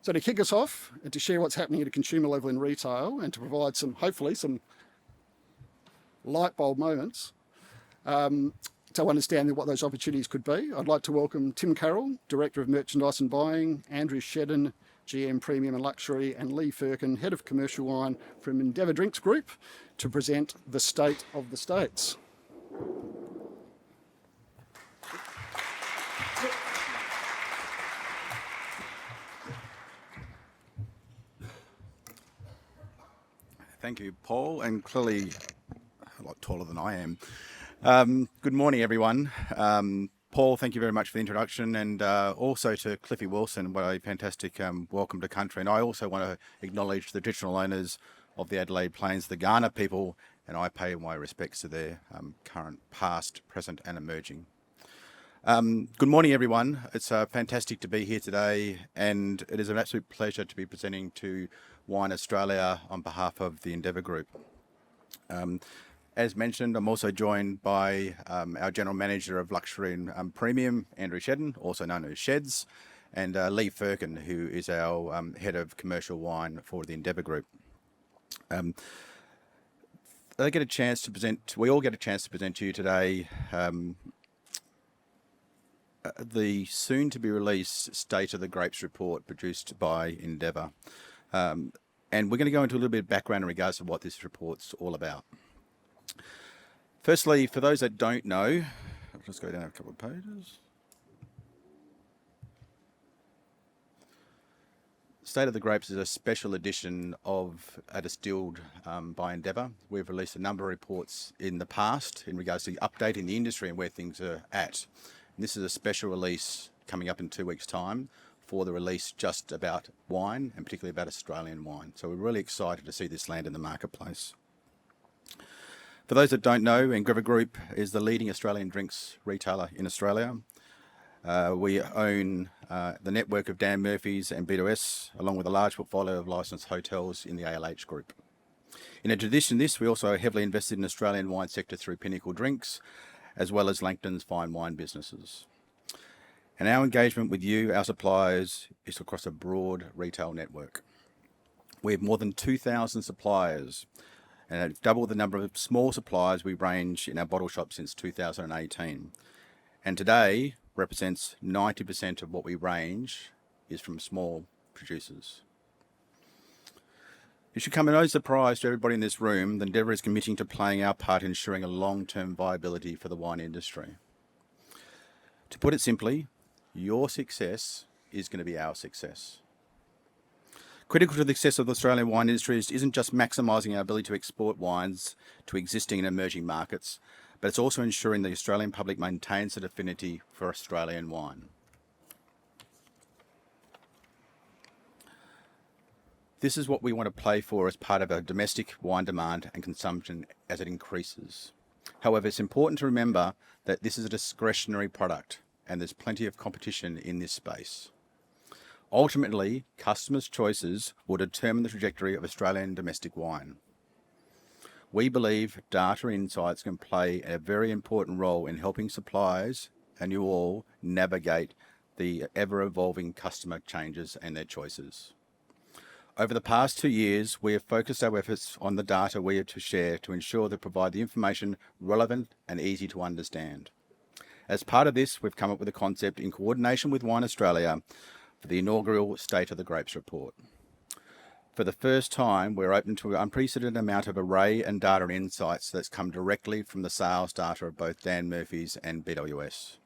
So to kick us off and to share what's happening at a consumer level in retail and to provide hopefully some light bulb moments to understand what those opportunities could be, I'd like to welcome Tim Carroll, Director of Merchandise and Buying, Andrew Shedden, GM Premium and Luxury, and Lee Firkin, Head of Commercial Wine from Endeavour Drinks Group, to present the State of the States. Thank you, Paul, and clearly a lot taller than I am. Good morning, everyone. Paul, thank you very much for the introduction, and also to Cliffy Wilson, what a fantastic welcome to country. And I also want to acknowledge the traditional owners of the Adelaide Plains, the Kaurna people, and I pay my respects to their current, past, present and emerging. Good morning, everyone. It's fantastic to be here today, and it is an absolute pleasure to be presenting to Wine Australia on behalf of the Endeavour Group. As mentioned, I'm also joined by our General Manager of Luxury and Premium, Andrew Shedden, also known as Sheds, and Lee Firkin, who is our Head of Commercial Wine for the Endeavour Group. They get a chance to present. We all get a chance to present to you today the soon-to-be-released State of the Grapes report produced by Endeavour. And we're going to go into a little bit of background in regards to what this report's all about. Firstly, for those that don't know, I'll just go down a couple of pages. State of the Grapes is a special edition of a distilled by Endeavour. We've released a number of reports in the past in regards to updating the industry and where things are at. And this is a special release coming up in 2 weeks' time for the release just about wine, and particularly about Australian wine. So we're really excited to see this land in the marketplace. For those that don't know, Endeavour Group is the leading Australian drinks retailer in Australia. We own the network of Dan Murphy's and B2S, along with a large portfolio of licensed hotels in the ALH Group. In addition to this, we also heavily invested in the Australian wine sector through Pinnacle Drinks, as well as Langton's fine wine businesses. And our engagement with you, our suppliers, is across a broad retail network. We have more than 2,000 suppliers, and have doubled the number of small suppliers we range in our bottle shop since 2018. And today represents 90% of what we range is from small producers. It should come as no surprise to everybody in this room that Endeavour is committing to playing our part in ensuring a long-term viability for the wine industry. To put it simply, your success is going to be our success. Critical to the success of the Australian wine industry isn't just maximising our ability to export wines to existing and emerging markets, but it's also ensuring the Australian public maintains an affinity for Australian wine. This is what we want to play for as part of our domestic wine demand and consumption as it increases. However, it's important to remember that this is a discretionary product and there's plenty of competition in this space. Ultimately, customers' choices will determine the trajectory of Australian domestic wine. We believe data insights can play a very important role in helping suppliers and you all navigate the ever-evolving customer changes and their choices. Over the past 2 years, we have focused our efforts on the data we have to share to ensure they provide the information relevant and easy to understand. As part of this, we've come up with a concept in coordination with Wine Australia for the inaugural State of the Grapes report. For the first time, we're open to an unprecedented amount of array and data insights that's come directly from the sales data of both Dan Murphy's and BWS.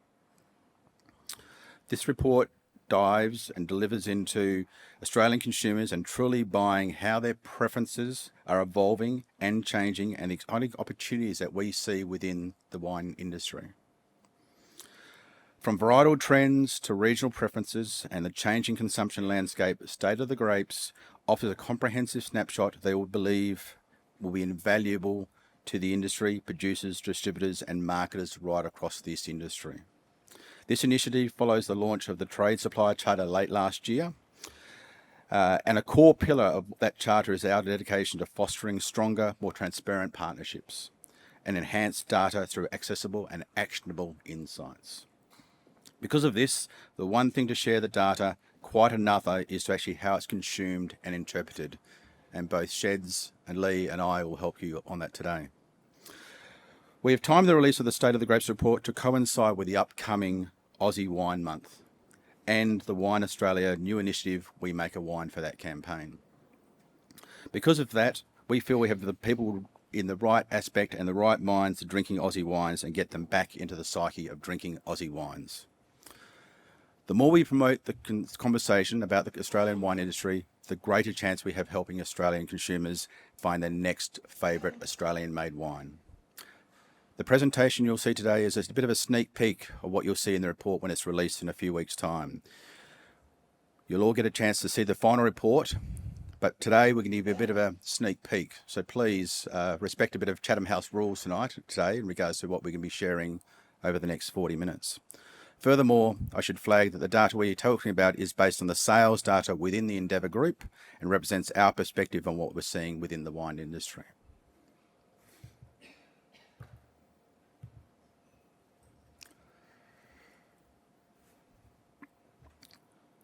This report dives and delivers into Australian consumers and truly buying how their preferences are evolving and changing and the exciting opportunities that we see within the wine industry. From varietal trends to regional preferences and the changing consumption landscape, State of the Grapes offers a comprehensive snapshot they will believe will be invaluable to the industry, producers, distributors and marketers right across this industry. This initiative follows the launch of the Trade Supplier Charter late last year, and a core pillar of that charter is our dedication to fostering stronger, more transparent partnerships and enhanced data through accessible and actionable insights. Because of this, the one thing to share the data quite another is to actually how it's consumed and interpreted. And both Sheds and Lee and I will help you on that today. We have timed the release of the State of the Grapes report to coincide with the upcoming Aussie Wine Month and the Wine Australia new initiative, We Make a Wine, for that campaign. Because of that, we feel we have the people in the right aspect and the right minds to drinking Aussie wines and get them back into the psyche of drinking Aussie wines. The more we promote the conversation about the Australian wine industry, the greater chance we have helping Australian consumers find their next favourite Australian-made wine. The presentation you'll see today is a bit of a sneak peek of what you'll see in the report when it's released in a few weeks' time. You'll all get a chance to see the final report, but today we're going to give you a bit of a sneak peek. So please respect a bit of Chatham House rules today in regards to what we're going to be sharing over the next 40 minutes. Furthermore, I should flag that the data we're talking about is based on the sales data within the Endeavour group and represents our perspective on what we're seeing within the wine industry.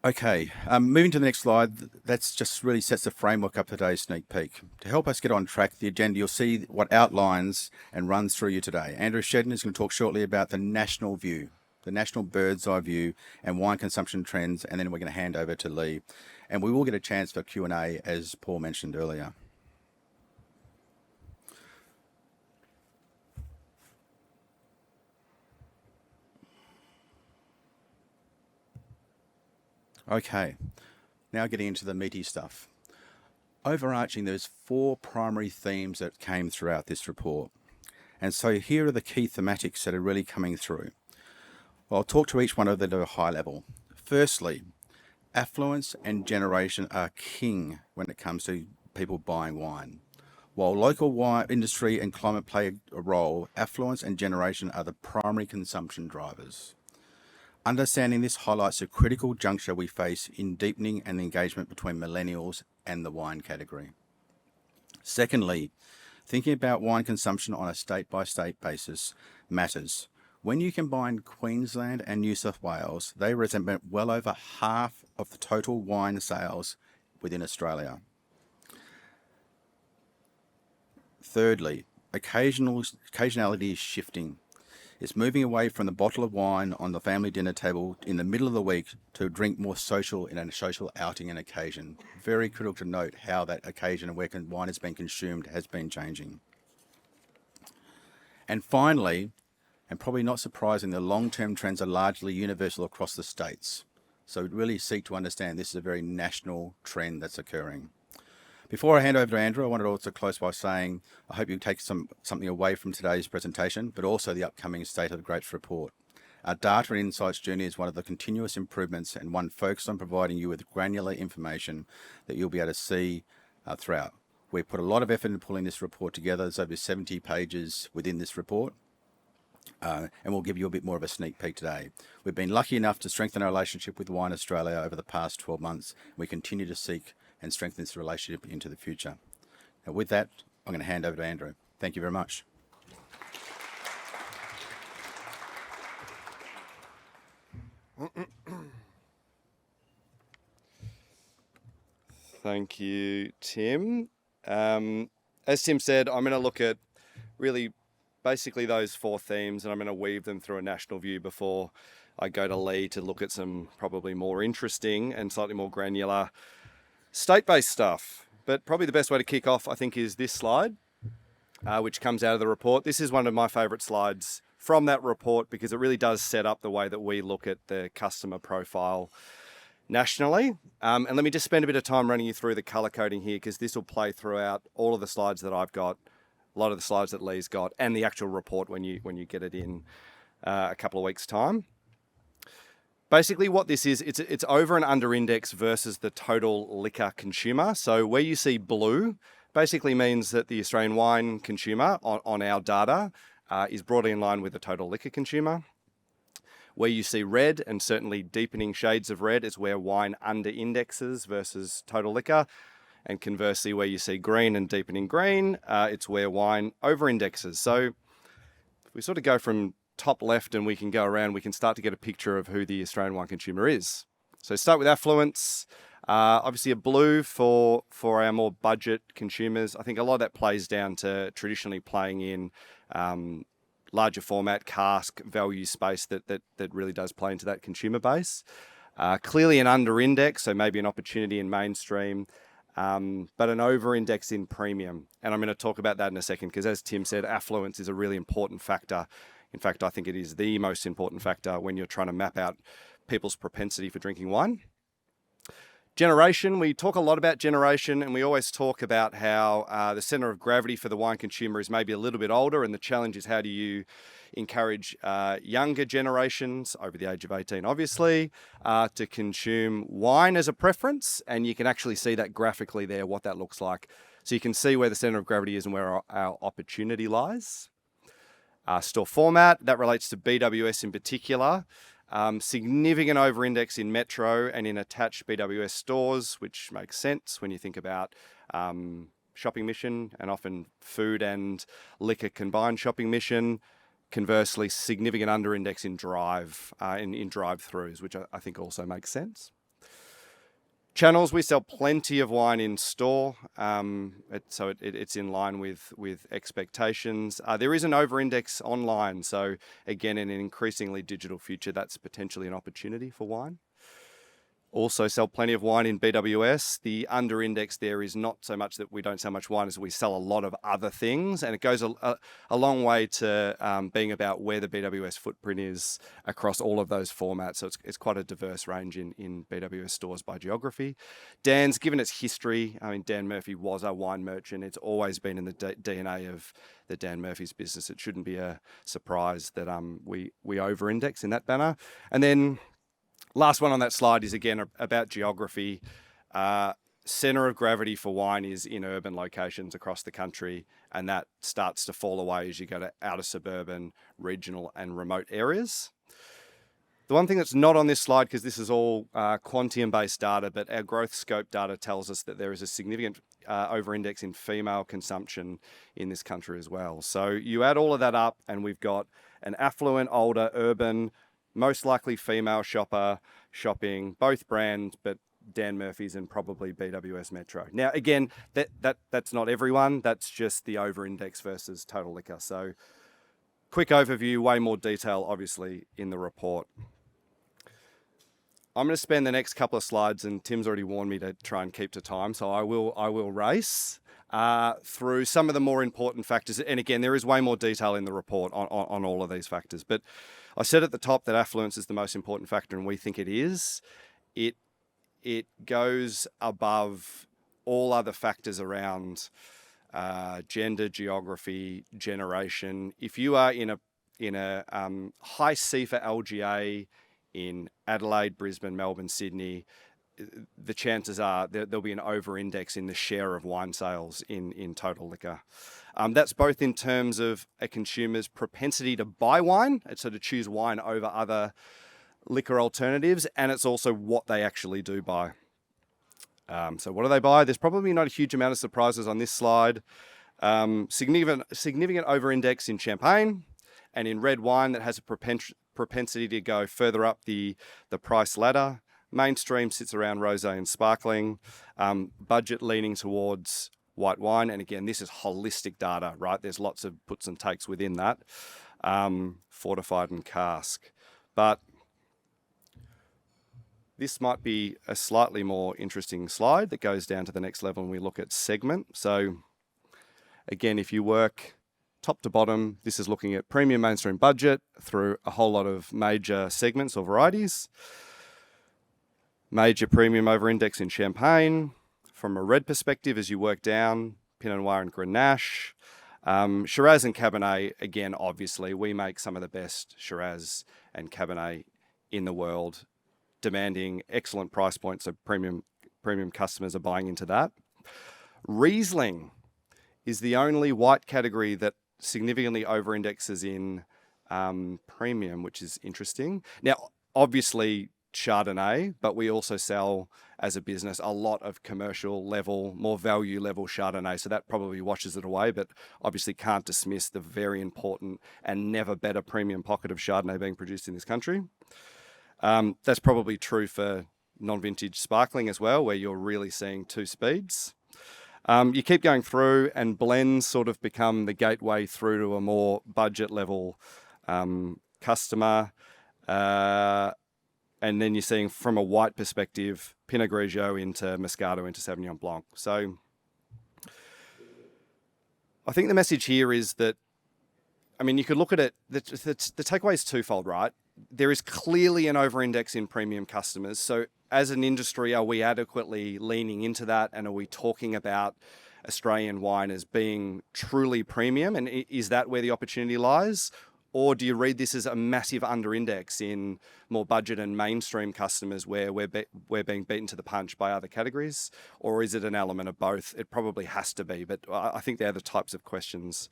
Okay, moving to the next slide, that's just really sets the framework up for today's sneak peek. To help us get on track, the agenda, you'll see what outlines and runs through you today. Andrew Shedden is going to talk shortly about the national view, the national bird's eye view and wine consumption trends, and then we're going to hand over to Lee. And we will get a chance for Q&A, as Paul mentioned earlier. Okay, now getting into the meaty stuff. Overarching, there's 4 primary themes that came throughout this report. And so here are the key thematics that are really coming through. Well, I'll talk to each one of them at a high level. Firstly, affluence and generation are king when it comes to people buying wine. While local wine industry and climate play a role, affluence and generation are the primary consumption drivers. Understanding this highlights a critical juncture we face in deepening an engagement between millennials and the wine category. Secondly, thinking about wine consumption on a state-by-state basis matters. When you combine Queensland and New South Wales, they represent well over half of the total wine sales within Australia. Thirdly, occasionality is shifting. It's moving away from the bottle of wine on the family dinner table in the middle of the week to drink more social in a social outing and occasion. Very critical to note how that occasion and where wine has been consumed has been changing. And finally, and probably not surprising, the long-term trends are largely universal across the states. So we really seek to understand this is a very national trend that's occurring. Before I hand over to Andrew, I wanted to also close by saying I hope you take something away from today's presentation, but also the upcoming State of the Grapes report. Our data and insights journey is one of the continuous improvements and one focused on providing you with granular information that you'll be able to see throughout. We've put a lot of effort in pulling this report together. There's over 70 pages within this report. And we'll give you a bit more of a sneak peek today. We've been lucky enough to strengthen our relationship with Wine Australia over the past 12 months. We continue to seek and strengthen this relationship into the future. Now with that, I'm going to hand over to Andrew. Thank you very much. Thank you, Tim. As Tim said, I'm going to look at really basically those 4 themes, and I'm going to weave them through a national view before I go to Lee to look at some probably more interesting and slightly more granular state-based stuff. But probably the best way to kick off, I think, is this slide, which comes out of the report. This is one of my favourite slides from that report because it really does set up the way that we look at the customer profile nationally. And let me just spend a bit of time running you through the colour coding here because this will play throughout all of the slides that I've got, a lot of the slides that Lee's got, and the actual report when you get it in a couple of weeks' time. Basically what this is, it's over and under index versus the total liquor consumer. So where you see blue basically means that the Australian wine consumer on our data is broadly in line with the total liquor consumer. Where you see red, and certainly deepening shades of red, is where wine under indexes versus total liquor. And conversely, where you see green and deepening green, it's where wine over indexes. So if we sort of go from top left and we can go around, we can start to get a picture of who the Australian wine consumer is. So start with affluence. Obviously a blue for our more budget consumers. I think a lot of that plays down to traditionally playing in larger format, cask, value space that really does play into that consumer base. Clearly an under index, so maybe an opportunity in mainstream, but an over index in premium. And I'm going to talk about that in a second, because as Tim said, affluence is a really important factor. In fact, I think it is the most important factor when you're trying to map out people's propensity for drinking wine. Generation, we talk a lot about generation, and we always talk about how the center of gravity for the wine consumer is maybe a little bit older, and the challenge is how do you encourage younger generations over the age of 18, obviously, to consume wine as a preference, and you can actually see that graphically there, what that looks like. So you can see where the center of gravity is and where our opportunity lies. Store format, that relates to BWS in particular. Significant over-index in metro and in attached BWS stores, which makes sense when you think about shopping mission, and often food and liquor combined shopping mission. Conversely, significant under-index in in drive-throughs, which I think also makes sense. Channels, we sell plenty of wine in store, so it's in line with expectations. There is an over-index online, so again, in an increasingly digital future, that's potentially an opportunity for wine. Also sell plenty of wine in BWS. The under-index there is not so much that we don't sell much wine as we sell a lot of other things, and it goes a long way to being about where the BWS footprint is across all of those formats. So it's quite a diverse range in BWS stores by geography. Dan's, given its history, I mean, Dan Murphy was a wine merchant. It's always been in the DNA of the Dan Murphy's business. It shouldn't be a surprise that we over-index in that banner. And then last one on that slide is again about geography. Center of gravity for wine is in urban locations across the country, and that starts to fall away as you go to outer suburban, regional and remote areas. The one thing that's not on this slide, because this is all Quantium-based data, but our growth scope data tells us that there is a significant over-index in female consumption in this country as well. So you add all of that up and we've got an affluent, older, urban, most likely female shopper shopping both brands, but Dan Murphy's and probably BWS Metro. Now, again, that's not everyone. That's just the over-index versus total liquor. So quick overview, way more detail, obviously, in the report. I'm going to spend the next couple of slides, and Tim's already warned me to try and keep to time, so I will race through some of the more important factors. And again, there is way more detail in the report on all of these factors. But I said at the top that affluence is the most important factor, and we think it is. It goes above all other factors around gender, geography, generation. If you are in a high C for LGA in Adelaide, Brisbane, Melbourne, Sydney, the chances are there'll be an over-index in the share of wine sales in total liquor. That's both in terms of a consumer's propensity to buy wine, so to choose wine over other liquor alternatives, and it's also what they actually do buy. So what do they buy? There's probably not a huge amount of surprises on this slide. Significant over-index in champagne and in red wine that has a propensity to go further up the price ladder. Mainstream sits around rosé and sparkling. Budget leaning towards white wine. And again, this is holistic data, right? There's lots of puts and takes within that. Fortified and cask. But this might be a slightly more interesting slide that goes down to the next level and we look at segment. So again, if you work top to bottom, this is looking at premium, mainstream, budget through a whole lot of major segments or varieties. Major premium over-index in champagne. From a red perspective, as you work down, Pinot Noir and Grenache. Shiraz and Cabernet, again, obviously, we make some of the best Shiraz and Cabernet in the world, demanding excellent price points, so premium customers are buying into that. Riesling is the only white category that significantly over-indexes in premium, which is interesting. Now, obviously, Chardonnay, but we also sell as a business a lot of commercial level, more value level Chardonnay, so that probably washes it away, but obviously can't dismiss the very important and never better premium pocket of Chardonnay being produced in this country. That's probably true for non-vintage sparkling as well, where you're really seeing two speeds. You keep going through, and blends sort of become the gateway through to a more budget level customer. And then you're seeing, from a white perspective, Pinot Grigio into Moscato into Sauvignon Blanc. So I think the message here is that, I mean, you could look at it, the takeaway is twofold, right? There is clearly an over-index in premium customers. So as an industry, are we adequately leaning into that? And are we talking about Australian wine as being truly premium? And is that where the opportunity lies? Or do you read this as a massive under-index in more budget and mainstream customers where we're being beaten to the punch by other categories? Or is it an element of both? It probably has to be, but I think they're the types of questions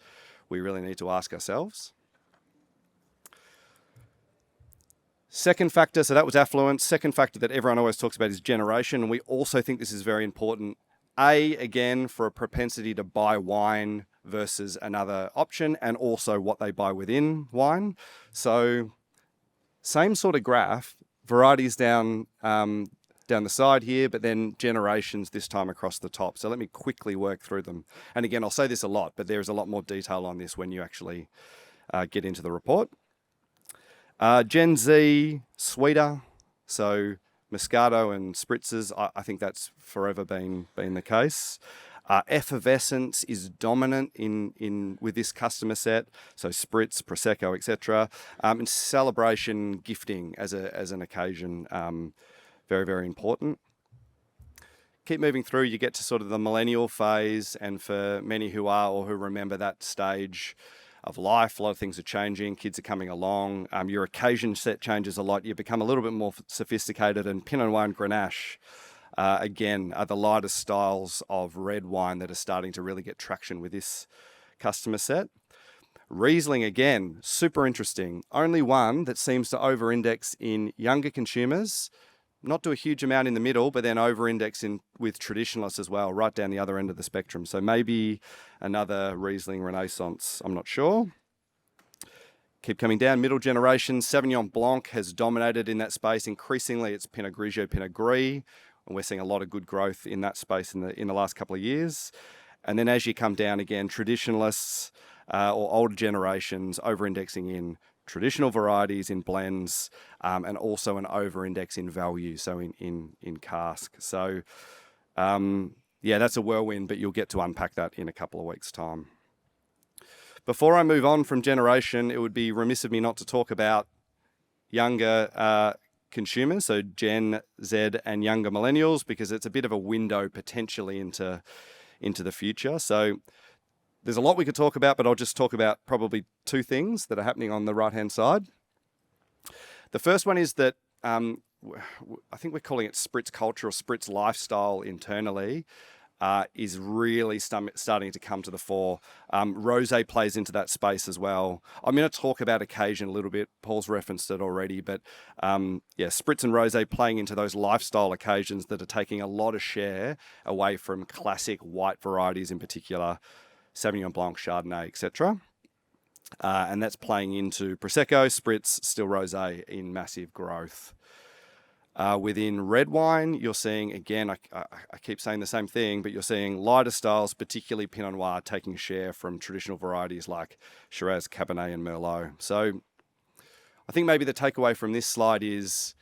we really need to ask ourselves. Second factor, so that was affluence. Second factor that everyone always talks about is generation, and we also think this is very important. Again, for a propensity to buy wine versus another option, and also what they buy within wine. So same sort of graph, varieties down the side here, but then generations this time across the top. So let me quickly work through them. And again, I'll say this a lot, but there's a lot more detail on this when you actually get into the report. Gen Z, sweeter, so Moscato and spritzes, I think that's forever been the case. Effervescence is dominant in with this customer set, so spritz, prosecco, etc. And celebration gifting as an occasion, very, very important. Keep moving through, you get to sort of the millennial phase, and for many who are or who remember that stage of life, a lot of things are changing, kids are coming along, your occasion set changes a lot, you become a little bit more sophisticated, and Pinot Noir and Grenache, again, are the lighter styles of red wine that are starting to really get traction with this customer set. Riesling, again, super interesting. Only one that seems to over-index in younger consumers, not do a huge amount in the middle, but then over-index in with traditionalists as well, right down the other end of the spectrum. So maybe another Riesling renaissance, I'm not sure. Keep coming down, middle generation, Sauvignon Blanc has dominated in that space. Increasingly, it's Pinot Grigio, Pinot Gris, and we're seeing a lot of good growth in that space in the last couple of years. And then as you come down again, traditionalists or older generations over-indexing in traditional varieties, in blends, and also an over-index in value, so in cask. So yeah, that's a whirlwind, but you'll get to unpack that in a couple of weeks' time. Before I move on from generation, it would be remiss of me not to talk about younger consumers, so Gen Z and younger millennials, because it's a bit of a window potentially into the future. So there's a lot we could talk about, but I'll just talk about probably two things that are happening on the right-hand side. The first one is that I think we're calling it spritz culture or spritz lifestyle internally, is really starting to come to the fore. Rosé plays into that space as well. I'm going to talk about occasion a little bit. Paul's referenced it already, but yeah, spritz and rosé playing into those lifestyle occasions that are taking a lot of share away from classic white varieties, in particular Sauvignon Blanc, Chardonnay, etc. And that's playing into Prosecco, spritz, still rosé in massive growth. Within red wine, you're seeing, again, I keep saying the same thing, but you're seeing lighter styles, particularly Pinot Noir, taking share from traditional varieties like Shiraz, Cabernet, and Merlot. So I think maybe the takeaway from this slide is,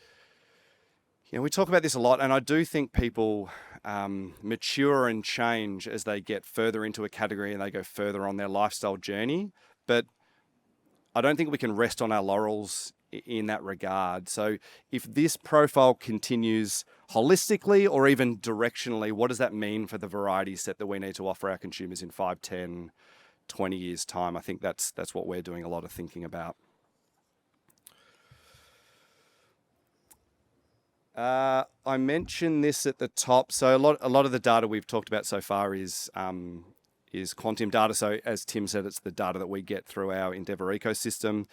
you know, we talk about this a lot, and I do think people mature and change as they get further into a category and they go further on their lifestyle journey. But I don't think we can rest on our laurels in that regard. So if this profile continues holistically or even directionally, what does that mean for the variety set that we need to offer our consumers in 5, 10, 20 years' time? I think that's what we're doing a lot of thinking about. I mentioned this at the top. So a lot of the data we've talked about so far is Quantium data. So as Tim said, it's the data that we get through our Endeavour ecosystem.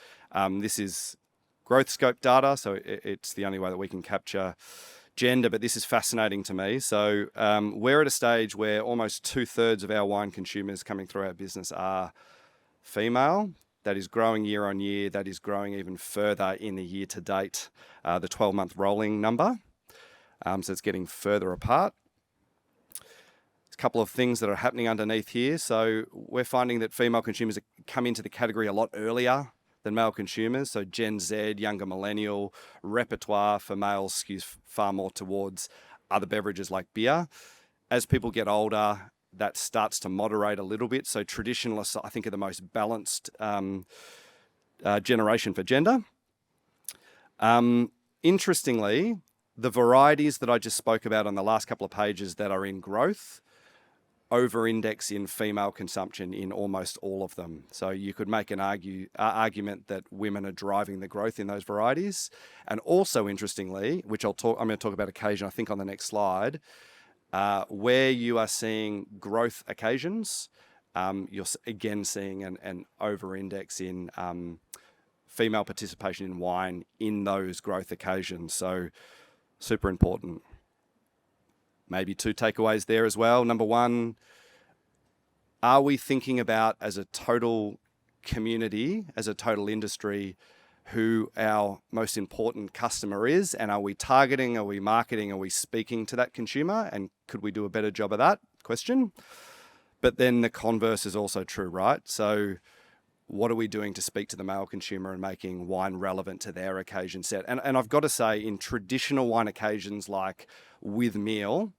This is growth scope data, so it's the only way that we can capture gender, but this is fascinating to me. So we're at a stage where almost 2/3 of our wine consumers coming through our business are female. That is growing year on year. That is growing even further in the year to date, the 12-month rolling number. So it's getting further apart. There's a couple of things that are happening underneath here. So we're finding that female consumers come into the category a lot earlier than male consumers. So Gen Z, younger millennial, repertoire for males skews far more towards other beverages like beer. As people get older, that starts to moderate a little bit. So traditionalists, I think, are the most balanced generation for gender. Interestingly, the varieties that I just spoke about on the last couple of pages that are in growth over-index in female consumption in almost all of them. So you could make an argument that women are driving the growth in those varieties. And also, interestingly, which I'm going to talk about occasion, I think, on the next slide, where you are seeing growth occasions, you're again seeing an over-index in female participation in wine in those growth occasions. So super important. Maybe 2 takeaways there as well. Number 1, are we thinking about as a total community, as a total industry, who our most important customer is? And are we targeting, are we marketing, are we speaking to that consumer? And could we do a better job of that? Question. But then the converse is also true, right? So what are we doing to speak to the male consumer and making wine relevant to their occasion set? And I've got to say, in traditional wine occasions like with meal,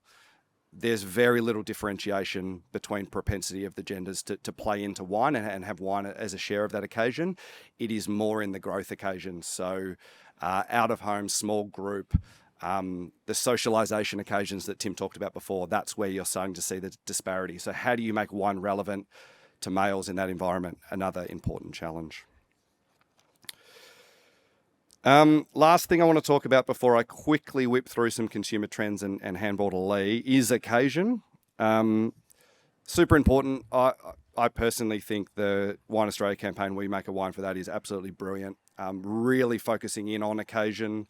there's very little differentiation between propensity of the genders to play into wine and have wine as a share of that occasion. It is more in the growth occasions. So out of home, small group, the socialization occasions that Tim talked about before, that's where you're starting to see the disparity. So how do you make wine relevant to males in that environment? Another important challenge. Last thing I want to talk about before I quickly whip through some consumer trends and handball to Lee is occasion. Super important. I personally think the Wine Australia campaign, We Make a Wine for That, is absolutely brilliant. Really focusing in on occasion.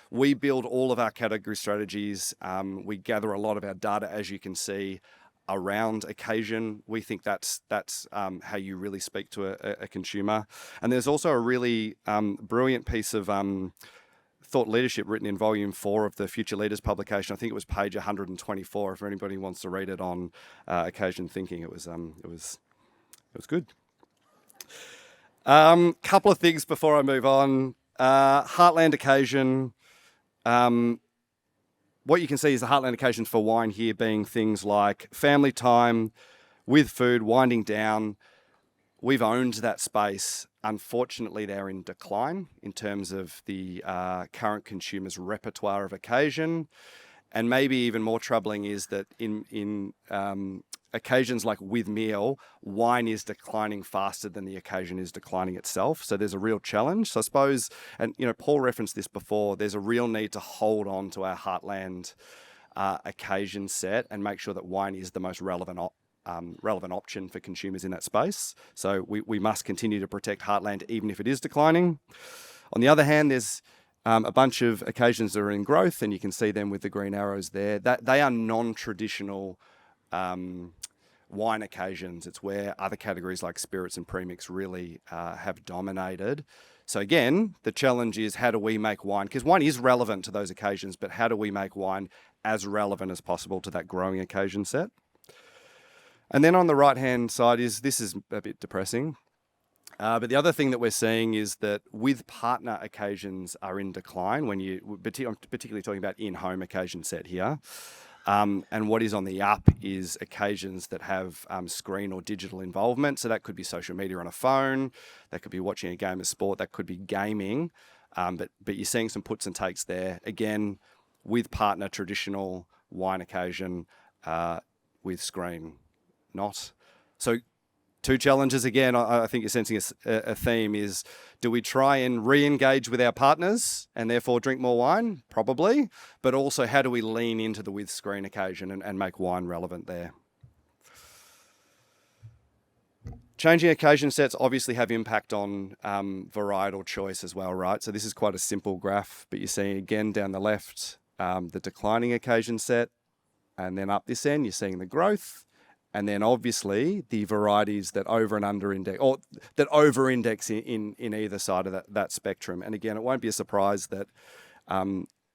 We build all of our category strategies. We gather a lot of our data, as you can see, around occasion. We think that's how you really speak to a consumer. And there's also a really brilliant piece of thought leadership written in volume 4 of the Future Leaders publication. I think it was page 124. If anybody wants to read it on occasion thinking, it was good. Couple of things before I move on. Heartland occasion. What you can see is the heartland occasions for wine here being things like family time, with food, winding down. We've owned that space. Unfortunately, they're in decline in terms of the current consumer's repertoire of occasion. And maybe even more troubling is that in occasions like with meal, wine is declining faster than the occasion is declining itself. So there's a real challenge. So I suppose, and Paul referenced this before, there's a real need to hold on to our heartland occasion set and make sure that wine is the most relevant option for consumers in that space. So we must continue to protect heartland even if it is declining. On the other hand, there's a bunch of occasions that are in growth, and you can see them with the green arrows there. That they are non-traditional wine occasions. It's where other categories like spirits and premix really have dominated. So again, the challenge is, how do we make wine? Because wine is relevant to those occasions, but how do we make wine as relevant as possible to that growing occasion set? And then on the right-hand side this is a bit depressing. But the other thing that we're seeing is that with partner occasions are in decline, I'm particularly talking about in-home occasion set here. And what is on the up is occasions that have screen or digital involvement. So that could be social media on a phone, that could be watching a game of sport, that could be gaming. But you're seeing some puts and takes there. Again, with partner, traditional wine occasion, with screen, not. So 2 challenges again, I think you're sensing a theme is, do we try and re-engage with our partners and therefore drink more wine? Probably. But also, how do we lean into the with screen occasion and make wine relevant there? Changing occasion sets obviously have impact on varietal choice as well, right? So this is quite a simple graph, but you're seeing again down the left, the declining occasion set, and then up this end, you're seeing the growth. And then obviously the varieties that over and under index, or that over index in either side of that spectrum. And again, it won't be a surprise that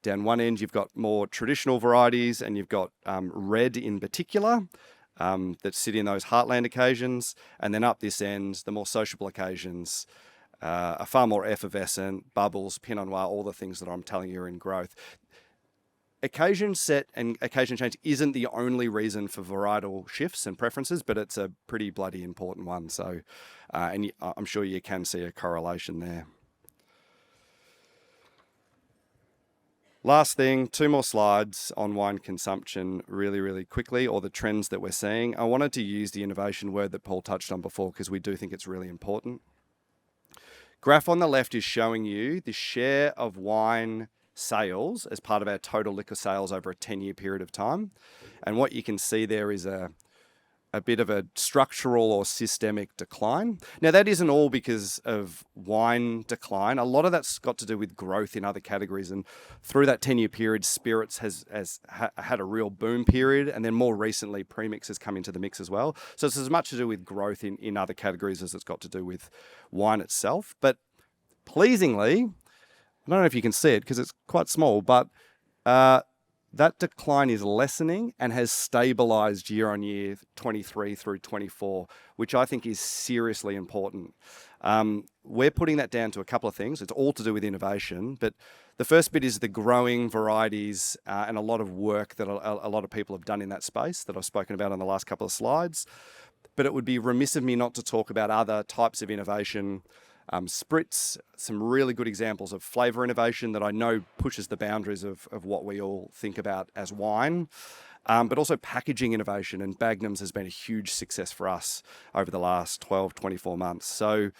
Down one end, you've got more traditional varieties, and you've got red in particular that sit in those heartland occasions. And then up this end, the more sociable occasions are far more effervescent, bubbles, Pinot Noir, all the things that I'm telling you are in growth. Occasion set and occasion change isn't the only reason for varietal shifts and preferences, but it's a pretty bloody important one. So, and I'm sure you can see a correlation there. Last thing, 2 more slides on wine consumption really, really quickly, or the trends that we're seeing. I wanted to use the innovation word that Paul touched on before because we do think it's really important. Graph on the left is showing you the share of wine sales as part of our total liquor sales over a 10-year period of time. And what you can see there is a bit of a structural or systemic decline. Now, that isn't all because of wine decline. A lot of that's got to do with growth in other categories. And through that 10-year period, spirits has had a real boom period. And then more recently, premix has come into the mix as well. So it's as much to do with growth in other categories as it's got to do with wine itself. But pleasingly, I don't know if you can see it because it's quite small, but that decline is lessening and has stabilized year on year, 23 through 24, which I think is seriously important. We're putting that down to a couple of things. It's all to do with innovation, but the first bit is the growing varieties and a lot of work that a lot of people have done in that space that I've spoken about on the last couple of slides. But it would be remiss of me not to talk about other types of innovation. Spritz, some really good examples of flavour innovation that I know pushes the boundaries of what we all think about as wine, but also packaging innovation, and Bagnum's has been a huge success for us over the last 12, 24 months. So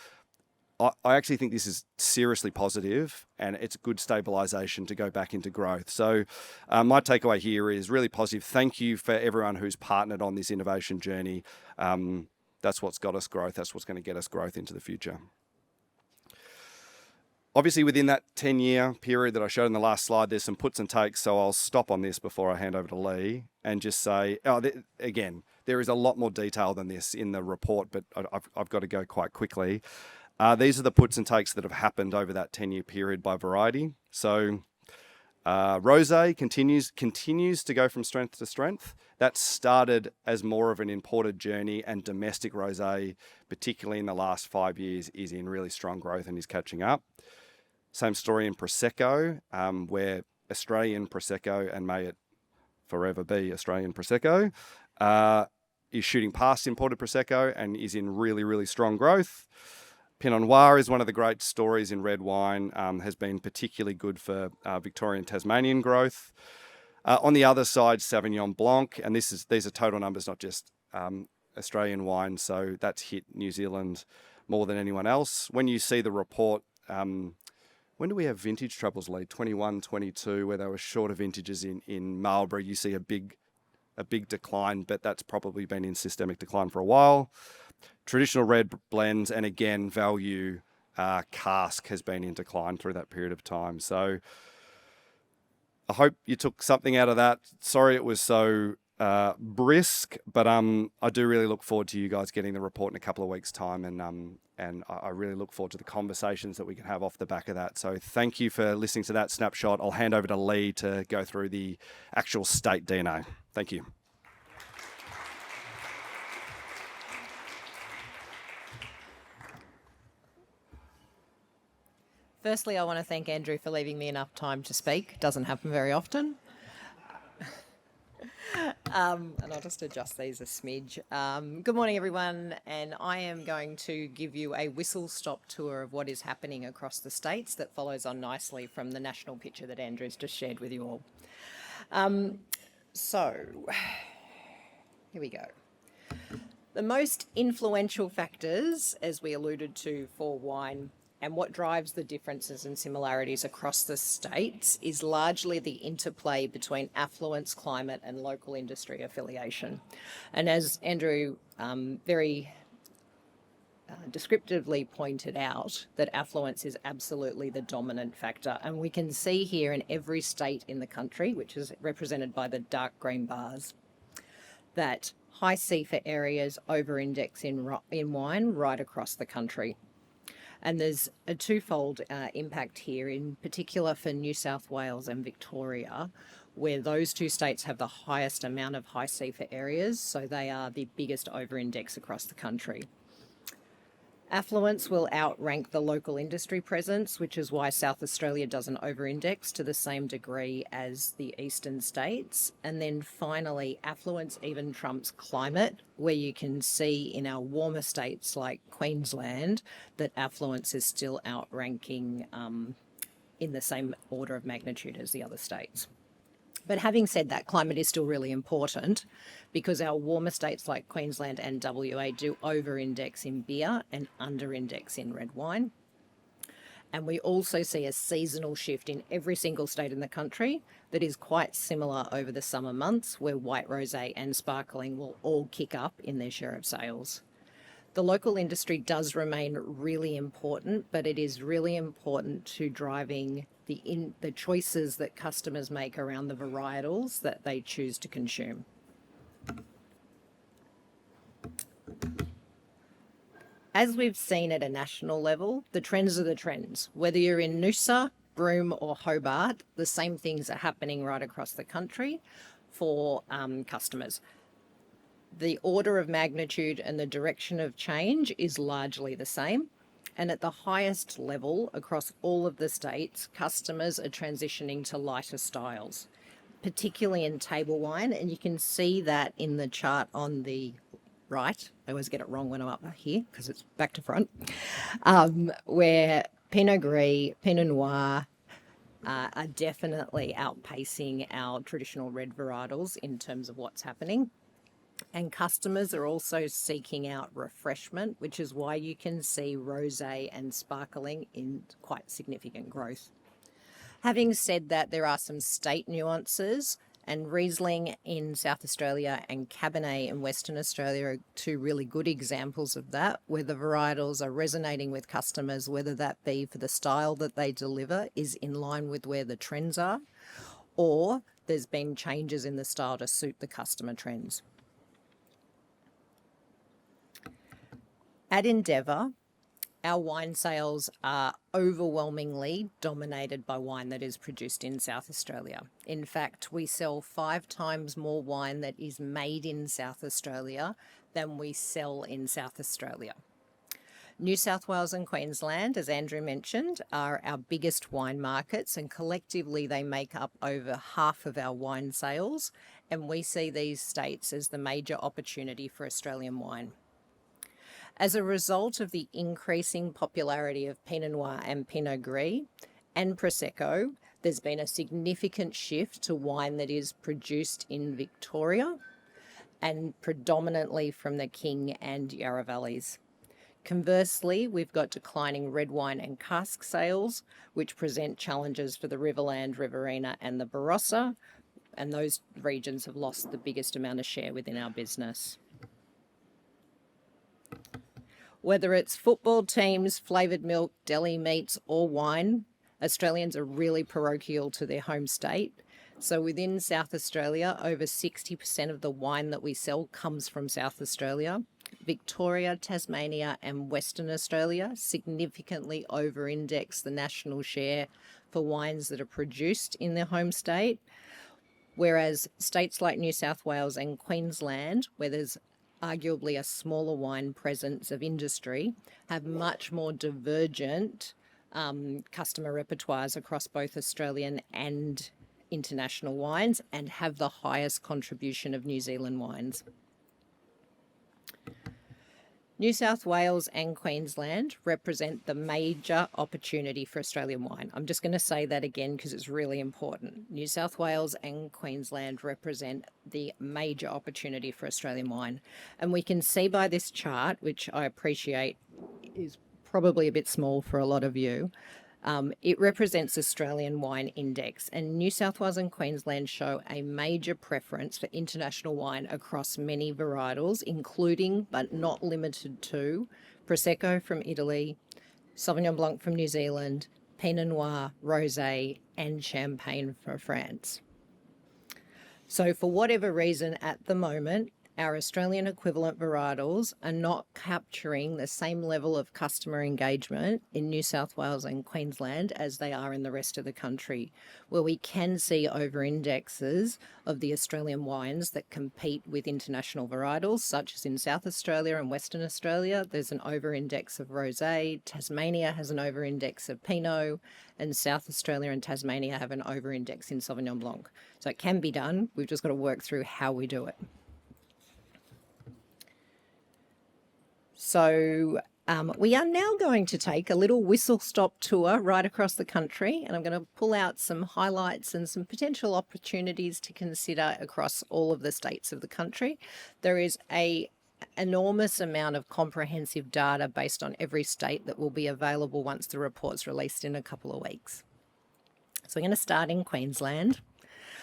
I actually think this is seriously positive, and it's good stabilisation to go back into growth. So my takeaway here is really positive. Thank you for everyone who's partnered on this innovation journey. That's what's got us growth. That's what's going to get us growth into the future. Obviously, within that 10-year period that I showed in the last slide, there's some puts and takes, so I'll stop on this before I hand over to Lee and just say, again, there is a lot more detail than this in the report, but I've got to go quite quickly. These are the puts and takes that have happened over that 10-year period by variety. So rosé continues to go from strength to strength. That started as more of an imported journey, and domestic rosé, particularly in the last 5 years, is in really strong growth and is catching up. Same story in Prosecco, where Australian Prosecco, and may it forever be Australian Prosecco, is shooting past imported Prosecco and is in really, really strong growth. Pinot Noir is one of the great stories in red wine, has been particularly good for Victorian Tasmanian growth. On the other side, Sauvignon Blanc, and these are total numbers, not just Australian wine, so that's hit New Zealand more than anyone else. When you see the report, when do we have vintage troubles, Lee? 21, 22, where there were shorter vintages in Marlborough, you see a big decline, but that's probably been in systemic decline for a while. Traditional red blends, and again, value cask has been in decline through that period of time. So I hope you took something out of that. Sorry it was so brisk, but I do really look forward to you guys getting the report in a couple of weeks' time, and I really look forward to the conversations that we can have off the back of that. So thank you for listening to that snapshot. I'll hand over to Lee to go through the actual state DNA. Thank you. Firstly, I want to thank Andrew for leaving me enough time to speak. Doesn't happen very often. And I'll just adjust these a smidge. Good morning, everyone, and I am going to give you a whistle-stop tour of what is happening across the states that follows on nicely from the national picture that Andrew's just shared with you all. So, here we go. The most influential factors, as we alluded to for wine, and what drives the differences and similarities across the states is largely the interplay between affluence, climate, and local industry affiliation. And as Andrew very descriptively pointed out, that affluence is absolutely the dominant factor. And we can see here in every state in the country, which is represented by the dark green bars, that high CEFA areas over-index in wine right across the country. And there's a twofold impact here, in particular for New South Wales and Victoria, where those two states have the highest amount of high CEFA areas, so they are the biggest over-index across the country. Affluence will outrank the local industry presence, which is why South Australia doesn't over-index to the same degree as the eastern states. And then finally, affluence even trumps climate, where you can see in our warmer states like Queensland that affluence is still outranking in the same order of magnitude as the other states. But having said that, climate is still really important because our warmer states like Queensland and WA do over-index in beer and under-index in red wine. And we also see a seasonal shift in every single state in the country that is quite similar over the summer months, where white rosé and sparkling will all kick up in their share of sales. The local industry does remain really important, but it is really important to driving the choices that customers make around the varietals that they choose to consume. As we've seen at a national level, the trends are the trends. Whether you're in Noosa, Broome or Hobart, the same things are happening right across the country for customers. The order of magnitude and the direction of change is largely the same. And at the highest level across all of the states, customers are transitioning to lighter styles, particularly in table wine. And you can see that in the chart on the right. I always get it wrong when I'm up here because it's back to front, where Pinot Gris, Pinot Noir are definitely outpacing our traditional red varietals in terms of what's happening. And customers are also seeking out refreshment, which is why you can see rosé and sparkling in quite significant growth. Having said that, there are some state nuances, and Riesling in South Australia and Cabernet in Western Australia are two really good examples of that, where the varietals are resonating with customers, whether that be for the style that they deliver is in line with where the trends are, or there's been changes in the style to suit the customer trends. At Endeavour, our wine sales are overwhelmingly dominated by wine that is produced in South Australia. In fact, we sell 5 times more wine that is made in South Australia than we sell in South Australia. New South Wales and Queensland, as Andrew mentioned, are our biggest wine markets, and collectively they make up over half of our wine sales, and we see these states as the major opportunity for Australian wine. As a result of the increasing popularity of Pinot Noir and Pinot Gris and Prosecco, there's been a significant shift to wine that is produced in Victoria and predominantly from the King and Yarra Valleys. Conversely, we've got declining red wine and cask sales, which present challenges for the Riverland, Riverina and the Barossa, and those regions have lost the biggest amount of share within our business. Whether it's football teams, flavoured milk, deli meats or wine, Australians are really parochial to their home state. So within South Australia, over 60% of the wine that we sell comes from South Australia. Victoria, Tasmania and Western Australia significantly over-index the national share for wines that are produced in their home state, whereas states like New South Wales and Queensland, where there's arguably a smaller wine presence of industry, have much more divergent customer repertoires across both Australian and international wines and have the highest contribution of New Zealand wines. New South Wales and Queensland represent the major opportunity for Australian wine. I'm just going to say that again because it's really important. New South Wales and Queensland represent the major opportunity for Australian wine. And we can see by this chart, which I appreciate is probably a bit small for a lot of you, it represents Australian Wine Index, and New South Wales and Queensland show a major preference for international wine across many varietals, including but not limited to Prosecco from Italy, Sauvignon Blanc from New Zealand, Pinot Noir, Rosé and Champagne from France. So for whatever reason at the moment, our Australian equivalent varietals are not capturing the same level of customer engagement in New South Wales and Queensland as they are in the rest of the country, where we can see over indexes of the Australian wines that compete with international varietals, such as in South Australia and Western Australia. There's an over index of rosé. Tasmania has an over index of Pinot, and South Australia and Tasmania have an over index in Sauvignon Blanc. So it can be done. We've just got to work through how we do it. So we are now going to take a little whistle-stop tour right across the country, and I'm going to pull out some highlights and some potential opportunities to consider across all of the states of the country. There is an enormous amount of comprehensive data based on every state that will be available once the report's released in a couple of weeks. So we're going to start in Queensland,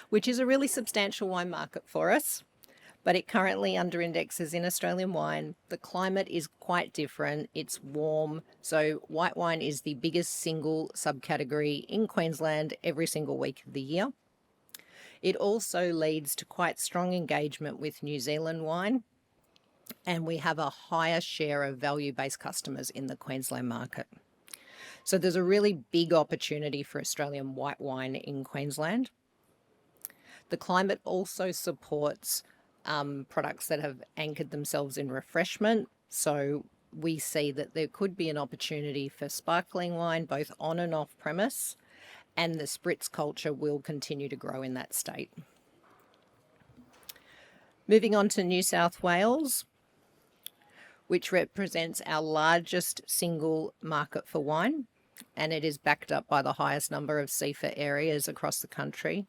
which is a really substantial wine market for us, but it currently under-indexes in Australian wine. The climate is quite different. It's warm. So white wine is the biggest single subcategory in Queensland every single week of the year. It also leads to quite strong engagement with New Zealand wine, and we have a higher share of value-based customers in the Queensland market. So there's a really big opportunity for Australian white wine in Queensland. The climate also supports products that have anchored themselves in refreshment. So we see that there could be an opportunity for sparkling wine, both on and off premise, and the spritz culture will continue to grow in that state. Moving on to New South Wales, which represents our largest single market for wine, and it is backed up by the highest number of CEFA areas across the country.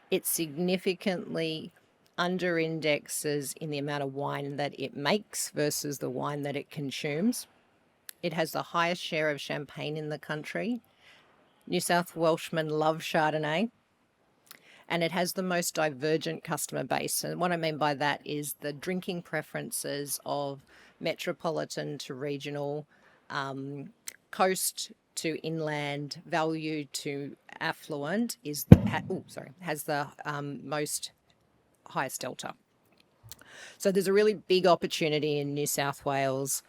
It significantly under-indexes in the amount of wine that it makes versus the wine that it consumes. It has the highest share of champagne in the country. New South Welshmen love Chardonnay, and it has the most divergent customer base. And what I mean by that is the drinking preferences of metropolitan to regional, coast to inland, value to affluent has the most highest delta. So there's a really big opportunity in New South Wales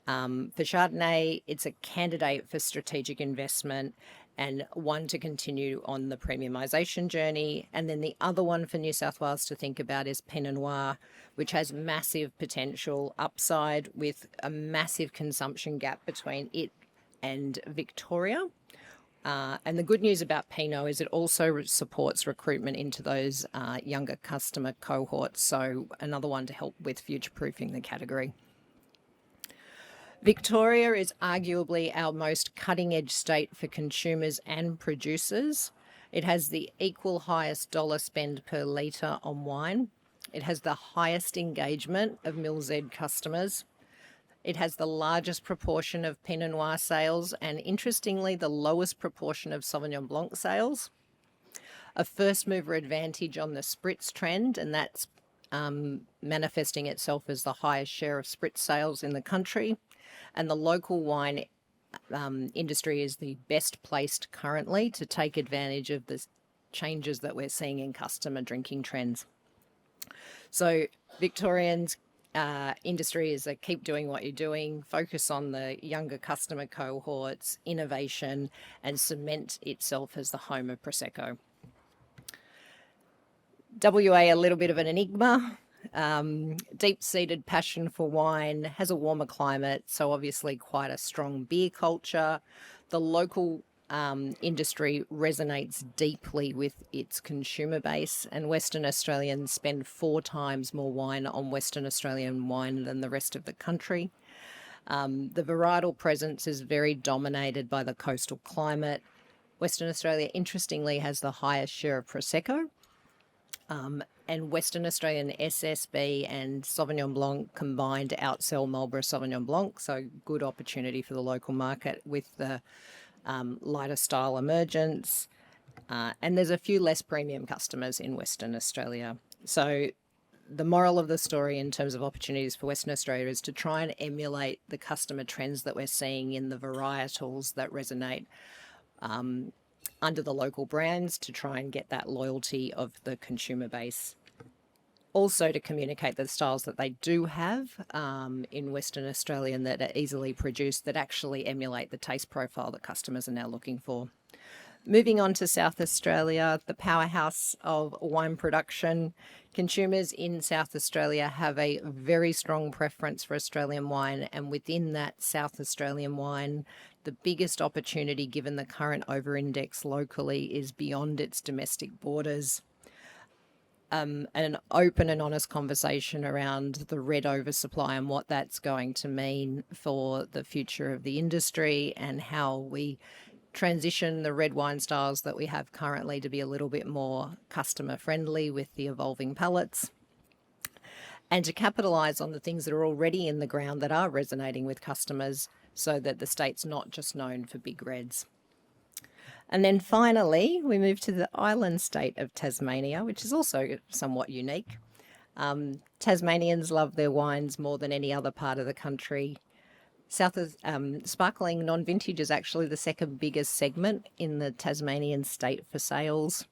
for Chardonnay. It's a candidate for strategic investment and one to continue on the premiumisation journey. And then the other one for New South Wales to think about is Pinot Noir, which has massive potential upside with a massive consumption gap between it and Victoria. And the good news about Pinot is it also supports recruitment into those younger customer cohorts. So another one to help with future-proofing the category. Victoria is arguably our most cutting-edge state for consumers and producers. It has the equal highest dollar spend per litre on wine. It has the highest engagement of Mil Z customers. It has the largest proportion of Pinot Noir sales and, interestingly, the lowest proportion of Sauvignon Blanc sales. A first-mover advantage on the spritz trend, and that's manifesting itself as the highest share of spritz sales in the country. And the local wine industry is the best placed currently to take advantage of the changes that we're seeing in customer drinking trends. So Victorians' industry is a keep doing what you're doing, focus on the younger customer cohorts, innovation, and cement itself as the home of Prosecco. WA, a little bit of an enigma. Deep-seated passion for wine, has a warmer climate, so obviously quite a strong beer culture. The local industry resonates deeply with its consumer base, and Western Australians spend 4 times more wine on Western Australian wine than the rest of the country. The varietal presence is very dominated by the coastal climate. Western Australia, interestingly, has the highest share of Prosecco. And Western Australian SSB and Sauvignon Blanc combined to outsell Marlborough Sauvignon Blanc, so good opportunity for the local market with the lighter style emergence. And there's a few less premium customers in Western Australia. So the moral of the story in terms of opportunities for Western Australia is to try and emulate the customer trends that we're seeing in the varietals that resonate under the local brands to try and get that loyalty of the consumer base. Also to communicate the styles that they do have in Western Australia and that are easily produced that actually emulate the taste profile that customers are now looking for. Moving on to South Australia, the powerhouse of wine production. Consumers in South Australia have a very strong preference for Australian wine, and within that South Australian wine, the biggest opportunity given the current over-index locally is beyond its domestic borders. An open and honest conversation around the red oversupply and what that's going to mean for the future of the industry and how we transition the red wine styles that we have currently to be a little bit more customer friendly with the evolving palates, and to capitalise on the things that are already in the ground that are resonating with customers so that the state's not just known for big reds. And then finally, we move to the island state of Tasmania, which is also somewhat unique. Tasmanians love their wines more than any other part of the country. Sparkling non-vintage is actually the second biggest segment in the Tasmanian state for sales.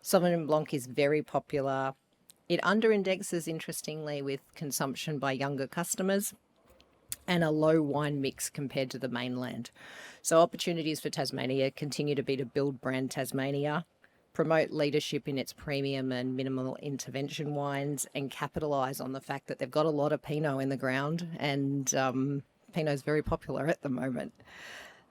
Sauvignon Blanc is very popular. It under-indexes, interestingly, with consumption by younger customers and a low wine mix compared to the mainland. So opportunities for Tasmania continue to be to build brand Tasmania, promote leadership in its premium and minimal intervention wines, and capitalise on the fact that they've got a lot of Pinot in the ground, and Pinot is very popular at the moment.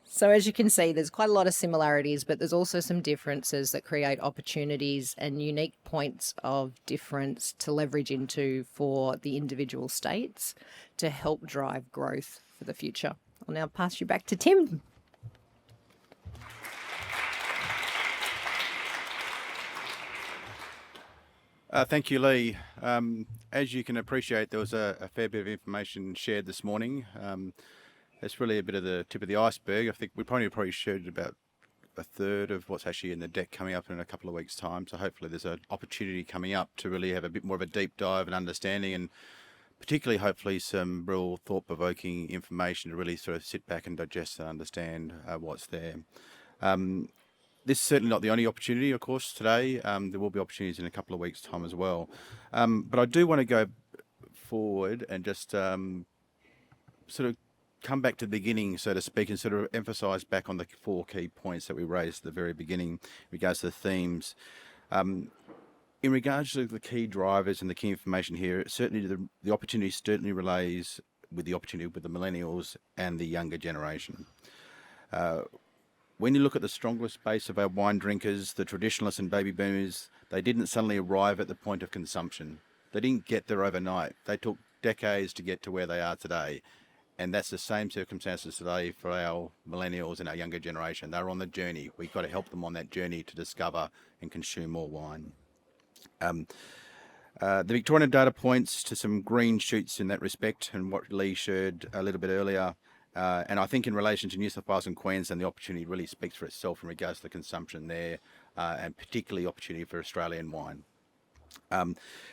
So as you can see, there's quite a lot of similarities, but there's also some differences that create opportunities and unique points of difference to leverage into for the individual states to help drive growth for the future. I'll now pass you back to Tim. Thank you, Lee. As you can appreciate, there was a fair bit of information shared this morning. It's really a bit of the tip of the iceberg. I think we probably shared about a third of what's actually in the deck coming up in a couple of weeks' time. So hopefully there's an opportunity coming up to really have a bit more of a deep dive and understanding, and particularly hopefully some real thought-provoking information to really sort of sit back and digest and understand what's there. This is certainly not the only opportunity, of course, today. There will be opportunities in a couple of weeks' time as well. But I do want to go forward and just sort of come back to the beginning, so to speak, and sort of emphasise back on the 4 key points that we raised at the very beginning in regards to the themes. In regards to the key drivers and the key information here, certainly the opportunity certainly relays with the opportunity with the millennials and the younger generation. When you look at the strongest base of our wine drinkers, the traditionalists and baby boomers, they didn't suddenly arrive at the point of consumption. They didn't get there overnight. They took decades to get to where they are today. And that's the same circumstances today for our millennials and our younger generation. They're on the journey. We've got to help them on that journey to discover and consume more wine. The Victorian data points to some green shoots in that respect, and what Lee shared a little bit earlier. And I think in relation to New South Wales and Queensland, the opportunity really speaks for itself in regards to the consumption there, and particularly opportunity for Australian wine.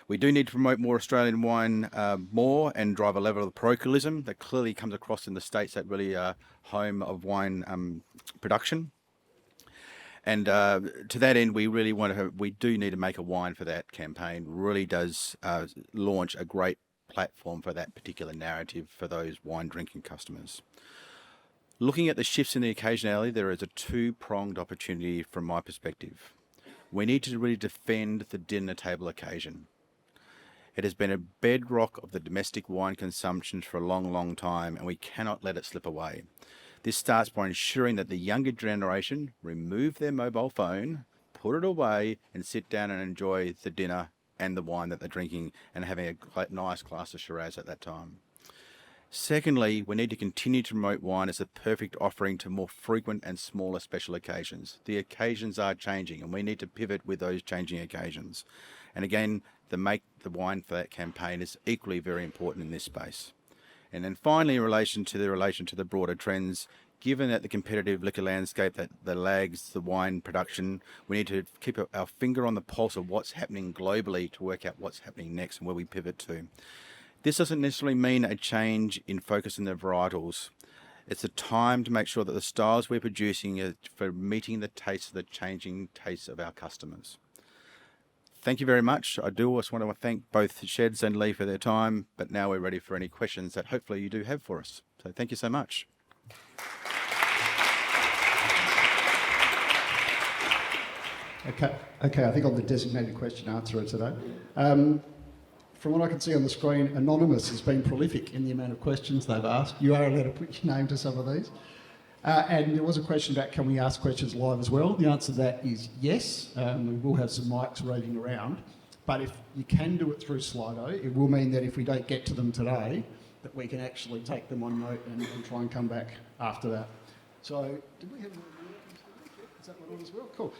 We do need to promote more Australian wine more and drive a level of parochialism that clearly comes across in the states that really are home of wine production. And to that end, we do need to make a wine for that campaign. Really does launch a great platform for that particular narrative for those wine drinking customers. Looking at the shifts in the occasionality, there is a two-pronged opportunity from my perspective. We need to really defend the dinner table occasion. It has been a bedrock of the domestic wine consumption for a long, long time, and we cannot let it slip away. This starts by ensuring that the younger generation remove their mobile phone, put it away, and sit down and enjoy the dinner and the wine that they're drinking and having a nice glass of Shiraz at that time. Secondly, we need to continue to promote wine as a perfect offering to more frequent and smaller special occasions. The occasions are changing, and we need to pivot with those changing occasions. And again, the Make the Wine for That campaign is equally very important in this space. And then finally, in relation to the broader trends, given that the competitive liquor landscape that lags the wine production, we need to keep our finger on the pulse of what's happening globally to work out what's happening next and where we pivot to. This doesn't necessarily mean a change in focus in the varietals. It's a time to make sure that the styles we're producing are for meeting the tastes of the changing tastes of our customers. Thank you very much. I do also want to thank both Sheds and Lee for their time, but now we're ready for any questions that hopefully you do have for us. So thank you so much. Okay, I think I'm the designated question answerer today. From what I can see on the screen, Anonymous has been prolific in the amount of questions they've asked. You are allowed to put your name to some of these. And there was a question about, can we ask questions live as well? The answer to that is yes. We will have some mics roving around. But if you can do it through Slido, it will mean that if we don't get to them today, that we can actually take them on note and try and come back after that. So, did we have... Is that one on as well? Cool.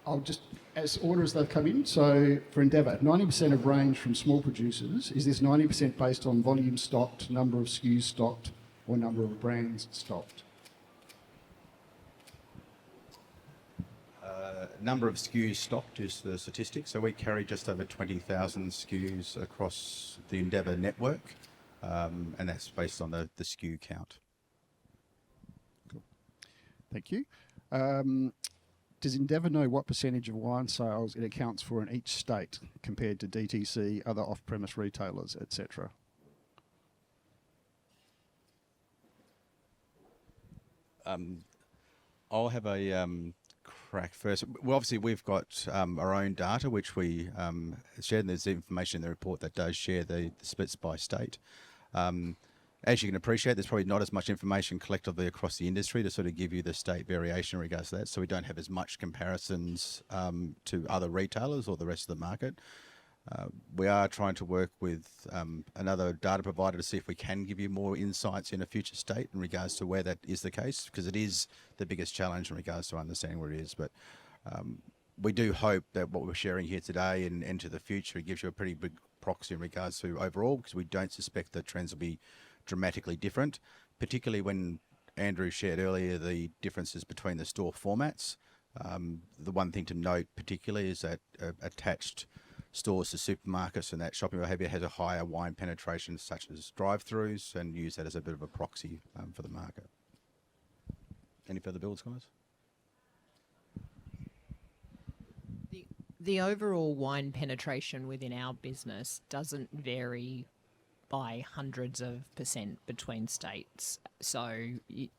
I'll just, as order as they've come in, so for Endeavour, 90% of range from small producers, is this 90% based on volume stocked, number of SKUs stocked, or number of brands stocked? Number of SKUs stocked is the statistic. So we carry just over 20,000 SKUs across the Endeavour network, and that's based on the SKU count. Cool. Thank you. Does Endeavour know what percentage of wine sales it accounts for in each state compared to DTC, other off-premise retailers, etc.? I'll have a crack first. Well, obviously, we've got our own data, which we share, and there's information in the report that does share the splits by state. As you can appreciate, there's probably not as much information collectively across the industry to sort of give you the state variation in regards to that, so we don't have as much comparisons to other retailers or the rest of the market. We are trying to work with another data provider to see if we can give you more insights in a future state in regards to where that is the case, because it is the biggest challenge in regards to understanding where it is. But we do hope that what we're sharing here today and into the future gives you a pretty big proxy in regards to overall, because we don't suspect the trends will be dramatically different, particularly when Andrew shared earlier the differences between the store formats. The one thing to note particularly is that attached stores to supermarkets and that shopping behaviour has a higher wine penetration, such as drive-throughs, and use that as a bit of a proxy for the market. Any further builds, guys? The overall wine penetration within our business doesn't vary by hundreds of % between states. So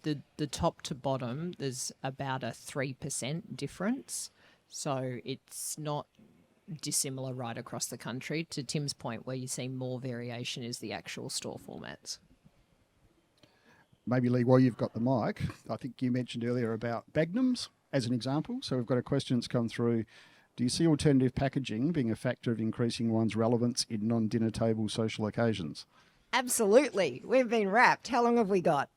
the top to bottom, there's about a 3% difference. So it's not dissimilar right across the country. To Tim's point, where you see more variation is the actual store formats. Maybe, Lee, while you've got the mic, I think you mentioned earlier about Bagnums as an example. So we've got a question that's come through. Do you see alternative packaging being a factor of increasing wine's relevance in non-dinner table social occasions? Absolutely. We've been wrapped. How long have we got?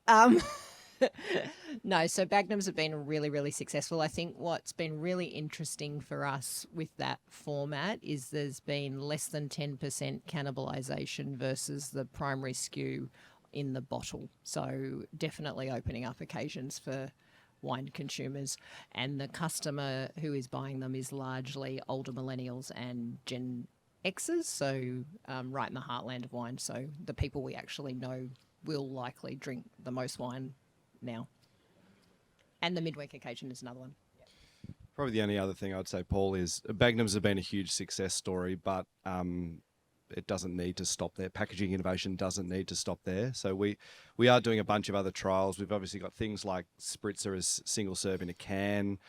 No, so Bagnums have been really, really successful. I think what's been really interesting for us with that format is there's been less than 10% cannibalisation versus the primary SKU in the bottle. So definitely opening up occasions for wine consumers, and the customer who is buying them is largely older millennials and Gen Xers, so right in the heartland of wine. So the people we actually know will likely drink the most wine now. And the midweek occasion is another one. Probably the only other thing I'd say, Paul, is Bagnums have been a huge success story, but it doesn't need to stop there. Packaging innovation doesn't need to stop there. So we are doing a bunch of other trials. We've obviously got things like spritzer as single serve in a can.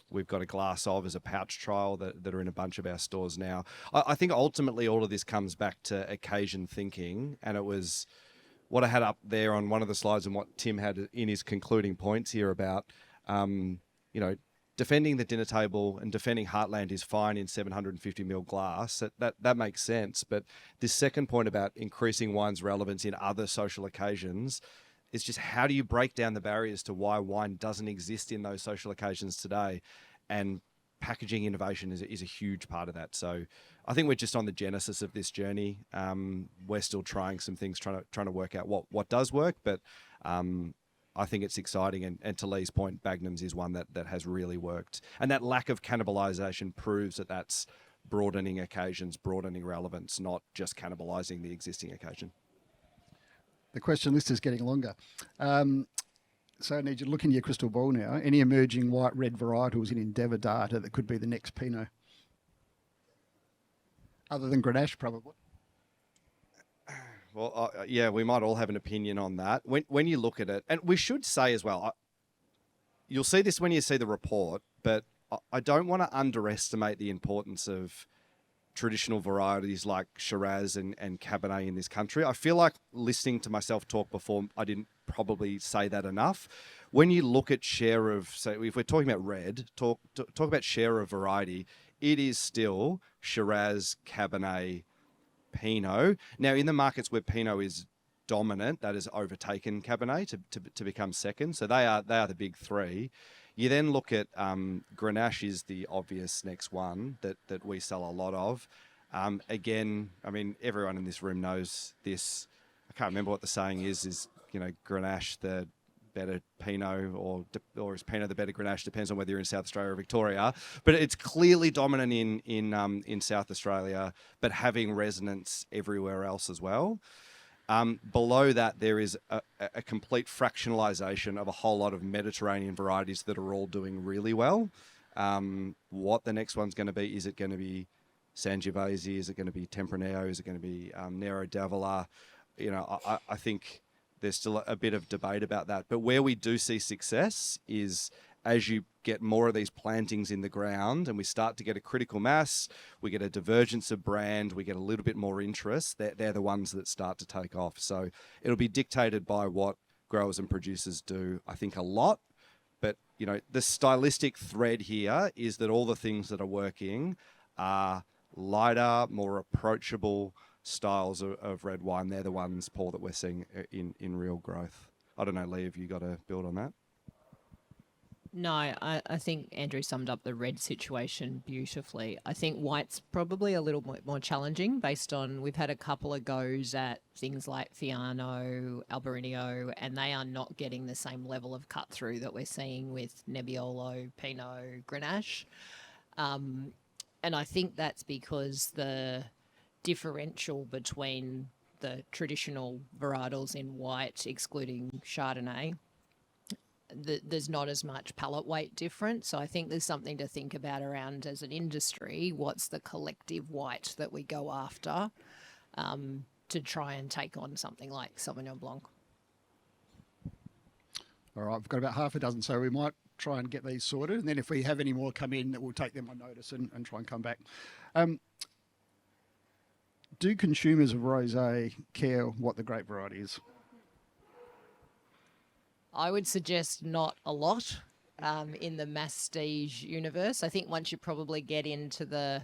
We've got a glass of as a pouch trial that are in a bunch of our stores now. I think ultimately all of this comes back to occasion thinking, and it was what I had up there on one of the slides and what Tim had in his concluding points here about, defending the dinner table and defending Heartland is fine in 750ml glass. That makes sense. But this second point about increasing wine's relevance in other social occasions is just, how do you break down the barriers to why wine doesn't exist in those social occasions today? And packaging innovation is a huge part of that. So I think we're just on the genesis of this journey. We're still trying some things, trying to work out what does work. But I think it's exciting. And to Lee's point, Bagnums is one that has really worked. And that lack of cannibalisation proves that that's broadening occasions, broadening relevance, not just cannibalising the existing occasion. The question list is getting longer. So I need you to look into your crystal ball now. Any emerging white red varietals in Endeavour data that could be the next Pinot? other than Grenache, probably. Well, yeah, we might all have an opinion on that. When you look at it, and we should say as well, you'll see this when you see the report, but I don't want to underestimate the importance of traditional varieties like Shiraz and Cabernet in this country. I feel like listening to myself talk before, I didn't probably say that enough. When you look at share of, so if we're talking about red, talk about share of variety, it is still Shiraz, Cabernet, Pinot. Now, in the markets where Pinot is dominant, that has overtaken Cabernet to become second. So they are the big three. You then look at Grenache is the obvious next one that we sell a lot of. Again, I mean, everyone in this room knows this. I can't remember what the saying is Grenache the better Pinot or is Pinot the better Grenache? Depends on whether you're in South Australia or Victoria. But it's clearly dominant in South Australia, but having resonance everywhere else as well. Below that, there is a complete fractionalization of a whole lot of Mediterranean varieties that are all doing really well. What the next one's going to be? Is it going to be Sangiovese? Is it going to be Tempranillo? Is it going to be Nero d'Avola? I think there's still a bit of debate about that. But where we do see success is as you get more of these plantings in the ground and we start to get a critical mass, we get a divergence of brand, we get a little bit more interest, they're the ones that start to take off. So it'll be dictated by what growers and producers do, I think, a lot. But, the stylistic thread here is that all the things that are working are lighter, more approachable styles of red wine. They're the ones, Paul, that we're seeing in real growth. I don't know, Lee, have you got to build on that? No, I think Andrew summed up the red situation beautifully. I think white's probably a little bit more challenging based on we've had a couple of goes at things like Fiano, Albarino, and they are not getting the same level of cut through that we're seeing with Nebbiolo, Pinot, Grenache. And I think that's because the differential between the traditional varietals in white, excluding Chardonnay, there's not as much palate weight difference. So I think there's something to think about around as an industry. What's the collective white that we go after to try and take on something like Sauvignon Blanc? All right, we've got about half a dozen, so we might try and get these sorted. And then if we have any more come in, we'll take them on notice and try and come back. Do consumers of rosé care what the grape variety is? I would suggest not a lot in the masstige universe. I think once you probably get into the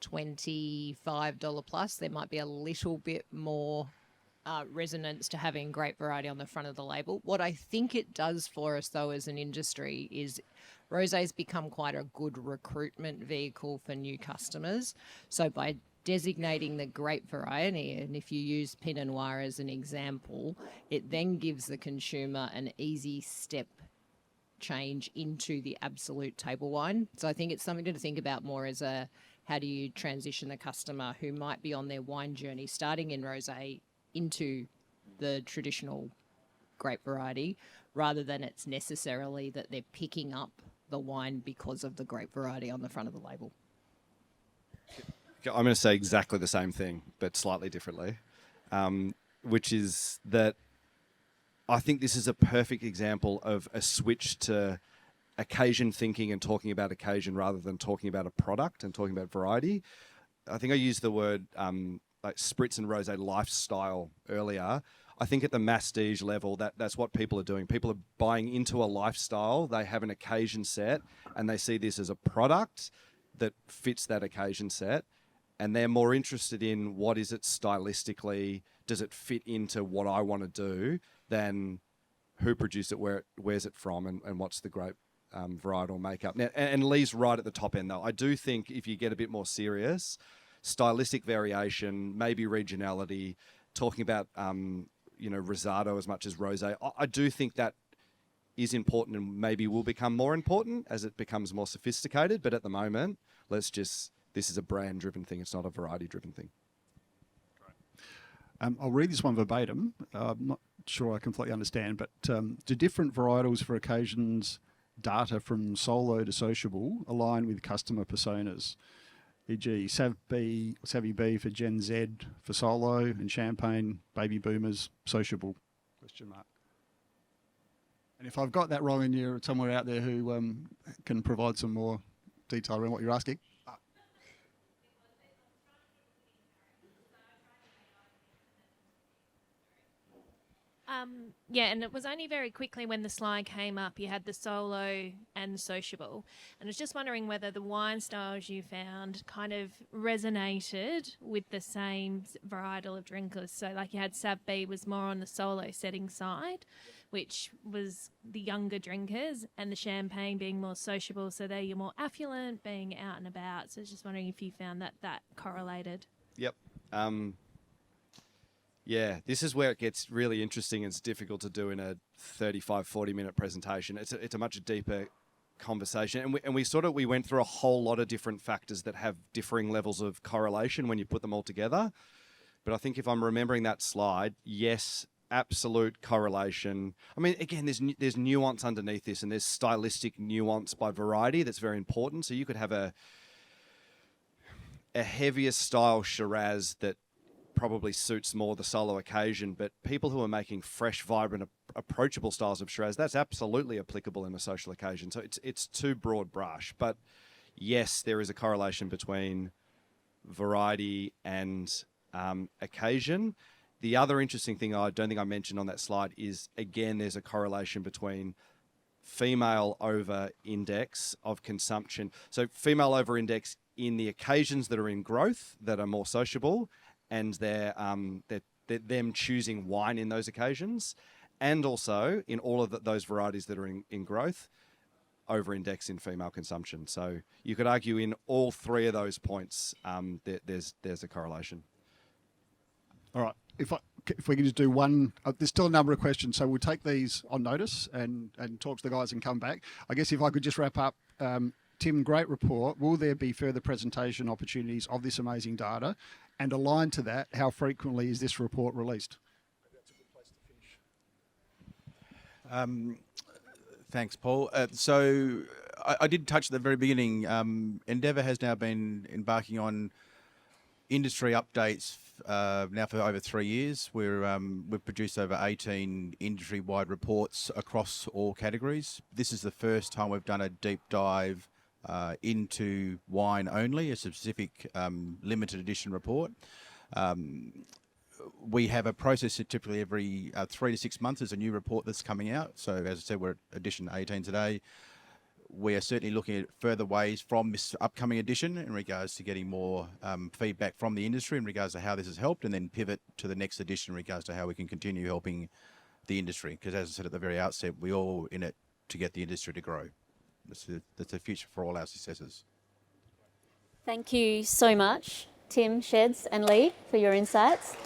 $25 plus, there might be a little bit more resonance to having grape variety on the front of the label. What I think it does for us, though, as an industry is rosé's become quite a good recruitment vehicle for new customers. So by designating the grape variety, and if you use Pinot Noir as an example, it then gives the consumer an easy step change into the absolute table wine. So I think it's something to think about more as how do you transition the customer who might be on their wine journey starting in rosé into the traditional grape variety, rather than it's necessarily that they're picking up the wine because of the grape variety on the front of the label. I'm going to say exactly the same thing, but slightly differently, which is that I think this is a perfect example of a switch to occasion thinking and talking about occasion rather than talking about a product and talking about variety. I think I used the word like spritz and rosé lifestyle earlier. I think at the masstige level, that's what people are doing. People are buying into a lifestyle. They have an occasion set and they see this as a product that fits that occasion set. And they're more interested in what is it stylistically, does it fit into what I want to do, than who produced it, where's it from, and what's the grape varietal makeup. Now, and Lee's right at the top end, though. I do think if you get a bit more serious, stylistic variation, maybe regionality, talking about Rosado as much as rosé, I do think that is important and maybe will become more important as it becomes more sophisticated. But at the moment, this is a brand-driven thing. It's not a variety-driven thing. I'll read this one verbatim. I'm not sure I completely understand, but do different varietals for occasions data from solo to sociable align with customer personas? e.g. Savvy B for Gen Z for solo, and Champagne, Baby Boomers, sociable, question mark. And if I've got that wrong and you're somewhere out there who can provide some more detail around what you're asking. Yeah, and it was only very quickly when the slide came up, you had the solo and the sociable. And I was just wondering whether the wine styles you found kind of resonated with the same varietal of drinkers. So like you had Sav B was more on the solo setting side, which was the younger drinkers, and the Champagne being more sociable. So they're your more affluent, being out and about. So I was just wondering if you found that correlated. Yep. Yeah, this is where it gets really interesting and it's difficult to do in a 35, 40-minute presentation. It's a much deeper conversation. And we went through a whole lot of different factors that have differing levels of correlation when you put them all together. But I think if I'm remembering that slide, yes, absolute correlation. I mean, again, there's nuance underneath this, and there's stylistic nuance by variety that's very important. So you could have a heavier style Shiraz that probably suits more the solo occasion, but people who are making fresh, vibrant, approachable styles of Shiraz, that's absolutely applicable in a social occasion. So it's too broad brush. But yes, there is a correlation between variety and occasion. The other interesting thing I don't think I mentioned on that slide is, again, there's a correlation between female over index of consumption. So female over index in the occasions that are in growth, that are more sociable, and they're them choosing wine in those occasions, and also in all of those varieties that are in growth, over-index in female consumption. So you could argue in all three of those points, there's a correlation. All right. If we can just do one, there's still a number of questions, so we'll take these on notice and talk to the guys and come back. I guess if I could just wrap up, Tim, great report. Will there be further presentation opportunities of this amazing data? And aligned to that, how frequently is this report released? That's a good place to finish. Thanks, Paul. So I did touch at the very beginning. Endeavour has now been embarking on industry updates now for over 3 years. We've produced over 18 industry-wide reports across all categories. This is the first time we've done a deep dive into wine only, a specific limited edition report. We have a process that typically every 3 to 6 months there's a new report that's coming out. So as I said, we're at edition 18 today. We are certainly looking at further ways from this upcoming edition in regards to getting more feedback from the industry in regards to how this has helped, and then pivot to the next edition in regards to how we can continue helping the industry. Because as I said at the very outset, we're all in it to get the industry to grow. That's the future for all our successors. Thank you so much, Tim, Sheds and Lee, for your insights.